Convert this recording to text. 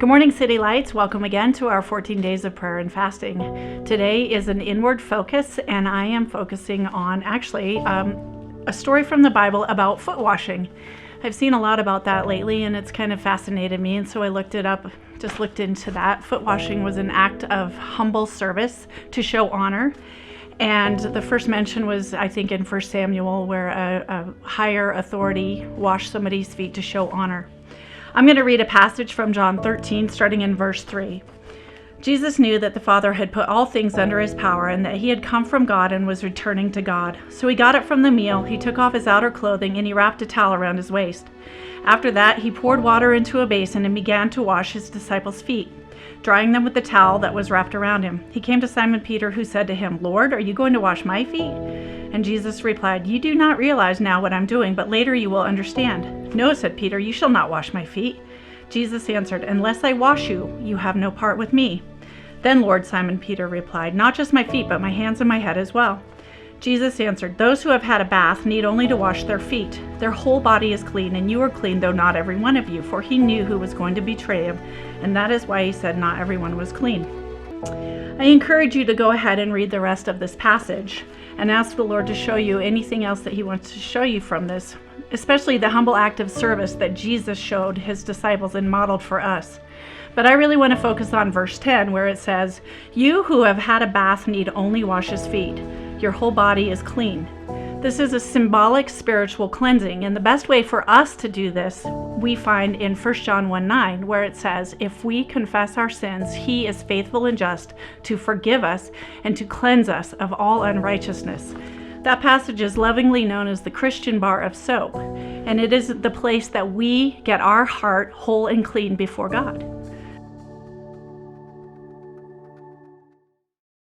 Good morning, City Lights. Welcome again to our 14 days of prayer and fasting. Today is an inward focus, and I am focusing on a story from the Bible about foot washing. I've seen a lot about that lately, and it's kind of fascinated me, and so I looked it up, just looked into that. Foot washing was an act of humble service to show honor. And the first mention was, I think, in 1 Samuel, where a higher authority washed somebody's feet to show honor. I'm going to read a passage from John 13, starting in verse 3. Jesus knew that the Father had put all things under his power and that he had come from God and was returning to God. So he got up from the meal, he took off his outer clothing, and he wrapped a towel around his waist. After that, he poured water into a basin and began to wash his disciples' feet, drying them with the towel that was wrapped around him. He came to Simon Peter, who said to him, "Lord, are you going to wash my feet?" And Jesus replied, "You do not realize now what I'm doing, but later you will understand." "No," said Peter, "you shall not wash my feet." Jesus answered, "Unless I wash you, you have no part with me." "Then, Lord," Simon Peter replied, "not just my feet, but my hands and my head as well." Jesus answered, "Those who have had a bath need only to wash their feet. Their whole body is clean, and you are clean, though not every one of you." For he knew who was going to betray him, and that is why he said not everyone was clean. I encourage you to go ahead and read the rest of this passage and ask the Lord to show you anything else that he wants to show you from this, especially the humble act of service that Jesus showed his disciples and modeled for us. But I really want to focus on verse 10, where it says, "You who have had a bath need only wash his feet. Your whole body is clean." This is a symbolic spiritual cleansing, and the best way for us to do this we find in 1 John 1:9, where it says, "If we confess our sins, he is faithful and just to forgive us and to cleanse us of all unrighteousness." That passage is lovingly known as the Christian bar of soap, and it is the place that we get our heart whole and clean before God.